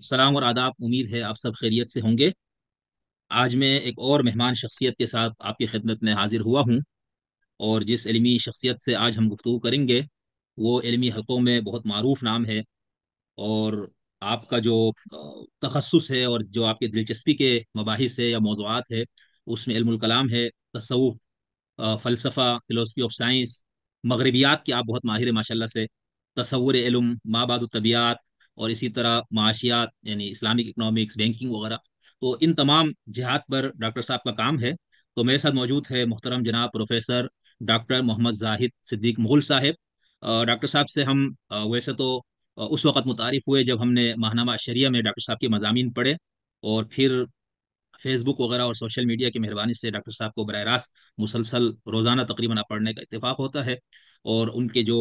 سلام اور آداب، امید ہے آپ سب خیریت سے ہوں گے۔ آج میں ایک اور مہمان شخصیت کے ساتھ آپ کی خدمت میں حاضر ہوا ہوں، اور جس علمی شخصیت سے آج ہم گفتگو کریں گے وہ علمی حلقوں میں بہت معروف نام ہے، اور آپ کا جو تخصص ہے اور جو آپ کے دلچسپی کے مباحث ہے یا موضوعات ہے، اس میں علم الکلام ہے، تصوف، فلسفہ، فلسفی آف سائنس، مغربیات کی آپ بہت ماہر ہیں ماشاء اللہ سے، تصور علم، مابعد الطبیعات، اور اسی طرح معاشیات یعنی اسلامک اکنامکس، بینکنگ وغیرہ۔ تو ان تمام جہات پر ڈاکٹر صاحب کا کام ہے۔ تو میرے ساتھ موجود ہے محترم جناب پروفیسر ڈاکٹر محمد زاہد صدیق مغل صاحب۔ ڈاکٹر صاحب سے ہم ویسے تو اس وقت متعارف ہوئے جب ہم نے ماہنامہ شریعہ میں ڈاکٹر صاحب کے مضامین پڑھے، اور پھر فیس بک وغیرہ اور سوشل میڈیا کی مہربانی سے ڈاکٹر صاحب کو براہ راست مسلسل روزانہ تقریباً پڑھنے کا اتفاق ہوتا ہے، اور ان کے جو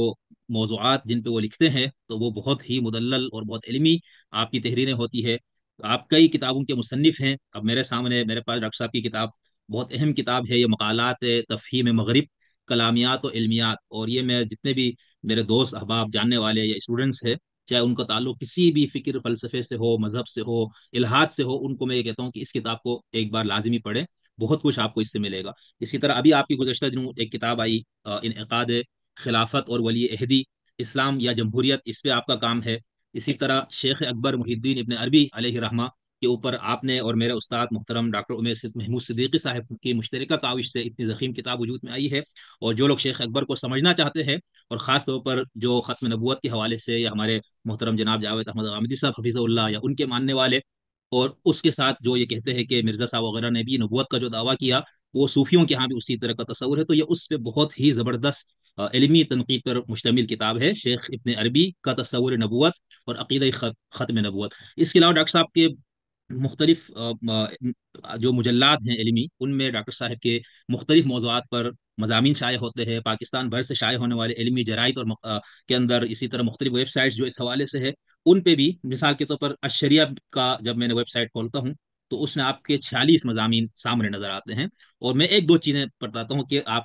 موضوعات جن پہ وہ لکھتے ہیں تو وہ بہت ہی مدلل اور بہت علمی آپ کی تحریریں ہوتی ہے۔ آپ کئی کتابوں کے مصنف ہیں۔ اب میرے سامنے میرے پاس ڈاکٹر صاحب کی کتاب، بہت اہم کتاب ہے یہ، مقالات تفہیم مغرب، کلامیات و علمیات، اور یہ میں جتنے بھی میرے دوست احباب جاننے والے یا اسٹوڈنٹس ہیں، چاہے ان کا تعلق کسی بھی فکر فلسفے سے ہو، مذہب سے ہو، الہاد سے ہو، ان کو میں یہ کہتا ہوں کہ اس کتاب کو ایک بار لازمی پڑھیں، بہت کچھ آپ کو اس سے ملے گا۔ اسی طرح ابھی آپ کی گزشتہ دنوں ایک کتاب آئی، انعقاد خلافت اور ولی عہدی، اسلام یا جمہوریت، اس پہ آپ کا کام ہے۔ اسی طرح شیخ اکبر محی الدین ابن عربی علیہ رحمہ کے اوپر آپ نے اور میرے استاد محترم ڈاکٹر محمود صدیقی صاحب کی مشترکہ کاوش سے اتنی ضخیم کتاب وجود میں آئی ہے، اور جو لوگ شیخ اکبر کو سمجھنا چاہتے ہیں، اور خاص طور پر جو ختم نبوت کے حوالے سے یا ہمارے محترم جناب جاوید احمد غامدی صاحب حفیظ اللہ یا ان کے ماننے والے، اور اس کے ساتھ جو یہ کہتے ہیں کہ مرزا صاحب وغیرہ نے بھی نبوت کا جو دعویٰ کیا وہ صوفیوں کے ہاں بھی اسی طرح کا تصور ہے، تو یہ اس پہ بہت ہی زبردست علمی تنقید پر مشتمل کتاب ہے، شیخ ابن عربی کا تصور نبوت اور عقیدہ ختم نبوت۔ اس کے علاوہ ڈاکٹر صاحب کے مختلف جو مجلات ہیں علمی، ان میں ڈاکٹر صاحب کے مختلف موضوعات پر مضامین شائع ہوتے ہیں، پاکستان بھر سے شائع ہونے والے علمی جرائد اور کے اندر، اسی طرح مختلف ویب سائٹس جو اس حوالے سے ہے ان پہ بھی، مثال کے طور پر الشریعہ کا جب میں نے ویب سائٹ کھولتا ہوں تو اس میں آپ کے 46 مضامین سامنے نظر آتے ہیں، اور میں ایک دو چیزیں بتاتا ہوں کہ آپ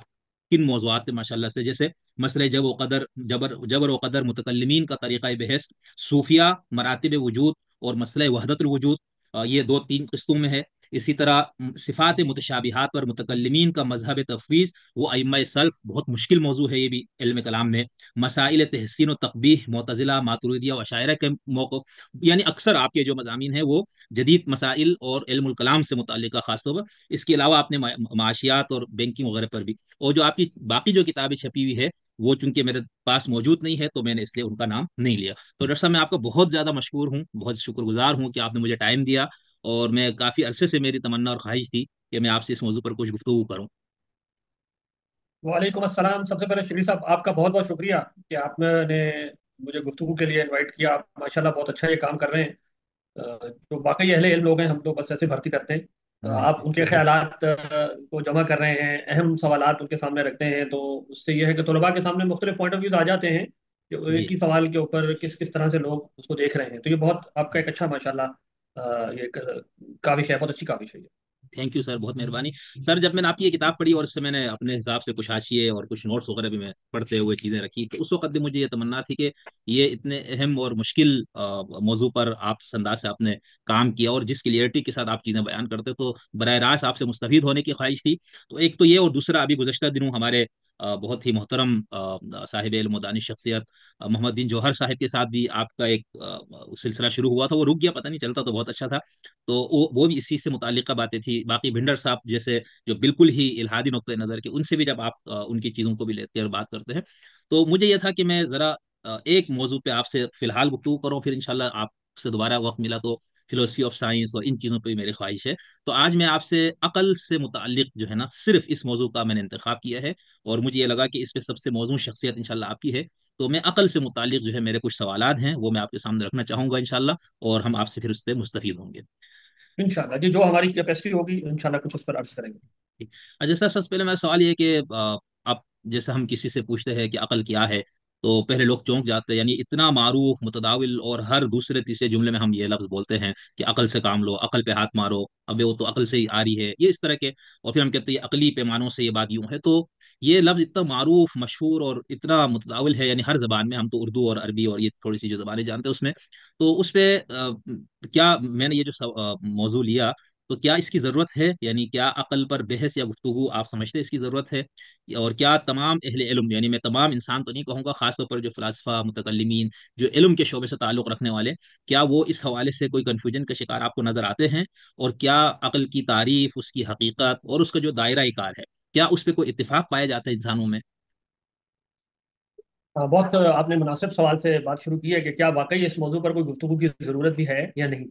کن موضوعات پہ ماشاء اللہ سے، جیسے مسئلہ جبر و قدر، متکلمین کا طریقہ بحث، صوفیہ، مراتب وجود، اور مسئلہ وحدت الوجود، یہ دو تین قسطوں میں ہے۔ اسی طرح صفات متشابہات پر متکلمین کا مذہب تفویض، وہ ائمہ سلف، بہت مشکل موضوع ہے یہ بھی علم کلام میں۔ مسائل تحسین و تقبیح، معتزلہ، ماتریدیہ و اشاعرہ کے موقف، یعنی اکثر آپ کے جو مضامین ہیں وہ جدید مسائل اور علم الکلام سے متعلقہ خاص طور پر۔ اس کے علاوہ آپ نے معاشیات اور بینکنگ وغیرہ پر بھی، اور جو آپ کی باقی جو کتابیں چھپی ہوئی ہے وہ چونکہ میرے پاس موجود نہیں ہے تو میں نے اس لیے ان کا نام نہیں لیا۔ تو ڈاکٹر صاحب میں آپ کا بہت زیادہ مشکور ہوں، بہت شکر گزار ہوں کہ آپ نے مجھے ٹائم دیا، اور میں کافی عرصے سے میری تمنا اور خواہش تھی کہ میں آپ سے اس موضوع پر کچھ گفتگو کروں۔ وعلیکم السلام۔ سب سے پہلے شبیر صاحب آپ کا بہت بہت شکریہ کہ آپ نے مجھے گفتگو کے لیے انوائٹ کیا۔ آپ ماشاءاللہ بہت اچھا یہ کام کر رہے ہیں۔ جو واقعی اہل علم لوگ ہیں ہم تو بس ایسے بھرتی کرتے ہیں۔ آپ ان کے خیالات کو جمع کر رہے ہیں، اہم سوالات ان کے سامنے رکھتے ہیں، تو اس سے یہ ہے کہ طلباء کے سامنے مختلف پوائنٹ آف ویوز آ جاتے ہیں کہ جی، ایک ہی سوال کے اوپر کس کس طرح سے لوگ اس کو دیکھ رہے ہیں، تو یہ بہت آپ کا ایک اچھا ماشاءاللہ یہ ایک کاوش ہے، بہت اچھی کاوش ہے یہ۔ تھینک یو سر، بہت مہربانی۔ سر جب میں نے آپ کی یہ کتاب پڑھی اور اس سے میں نے اپنے حساب سے کچھ حاشیے اور کچھ نوٹس وغیرہ بھی میں پڑھتے ہوئے چیزیں رکھی، تو اس وقت بھی مجھے یہ تمنا تھی کہ یہ اتنے اہم اور مشکل موضوع پر آپ اس انداز سے آپ نے کام کیا، اور جس کلیئرٹی کے ساتھ آپ چیزیں بیان کرتے تو براہ راست آپ سے مستفید ہونے کی خواہش تھی۔ تو ایک تو یہ، اور دوسرا ابھی گزشتہ دنوں ہمارے بہت ہی محترم صاحب علم و دانش شخصیت محمد دین جوہر صاحب کے ساتھ بھی آپ کا ایک سلسلہ شروع ہوا تھا، وہ رک گیا، پتہ نہیں چلتا، تو بہت اچھا تھا۔ تو وہ بھی اسی سے متعلقہ باتیں تھی۔ باقی بھنڈر صاحب جیسے جو بالکل ہی الہادی نقطۂ نظر کے، ان سے بھی جب آپ ان کی چیزوں کو بھی لیتے اور بات کرتے ہیں، تو مجھے یہ تھا کہ میں ذرا ایک موضوع پہ آپ سے فی الحال گفتگو کروں، پھر انشاءاللہ آپ سے دوبارہ وقت ملا تو فلسفی آف سائنس اور ان چیزوں پہ بھی میری خواہش ہے۔ تو آج میں آپ سے عقل سے متعلق جو ہے نا، صرف اس موضوع کا میں نے انتخاب کیا ہے، اور مجھے یہ لگا کہ اس پہ سب سے موزوں شخصیت انشاءاللہ آپ کی ہے، تو میں عقل سے متعلق جو ہے میرے کچھ سوالات ہیں وہ میں آپ کے سامنے رکھنا چاہوں گا انشاءاللہ، اور ہم آپ سے پھر اس سے مستفید ہوں گے۔ انشاءاللہ جی، جو ہماری کیپیسٹی ہوگی انشاءاللہ کچھ اس پر عرض کریں گے۔ ٹھیک۔ اچھا سر، سب سے پہلے میرا سوال یہ ہے کہ اب جیسے ہم کسی سے پوچھتے ہیں کہ عقل کیا ہے، تو پہلے لوگ چونک جاتے ہیں، یعنی اتنا معروف متداول، اور ہر دوسرے تیسرے جملے میں ہم یہ لفظ بولتے ہیں کہ عقل سے کام لو، عقل پہ ہاتھ مارو، اب وہ تو عقل سے ہی آ رہی ہے، یہ اس طرح کے، اور پھر ہم کہتے ہیں عقلی پیمانوں سے یہ بات یوں ہے. تو یہ لفظ اتنا معروف مشہور اور اتنا متداول ہے، یعنی ہر زبان میں، ہم تو اردو اور عربی اور یہ تھوڑی سی جو زبانیں جانتے ہیں اس میں. تو اس پہ کیا میں نے یہ جو موضوع لیا، تو کیا اس کی ضرورت ہے؟ یعنی کیا عقل پر بحث یا گفتگو آپ سمجھتے ہیں اس کی ضرورت ہے؟ اور کیا تمام اہل علم، یعنی میں تمام انسان تو نہیں کہوں گا، خاص طور پر جو فلاسفہ، متکلمین، جو علم کے شعبے سے تعلق رکھنے والے، کیا وہ اس حوالے سے کوئی کنفیوژن کا شکار آپ کو نظر آتے ہیں؟ اور کیا عقل کی تعریف، اس کی حقیقت اور اس کا جو دائرہ کار ہے، کیا اس پہ کوئی اتفاق پایا جاتا ہے انسانوں میں؟ بہت آپ نے مناسب سوال سے بات شروع کی ہے کہ کیا واقعی اس موضوع پر کوئی گفتگو کی ضرورت بھی ہے یا نہیں.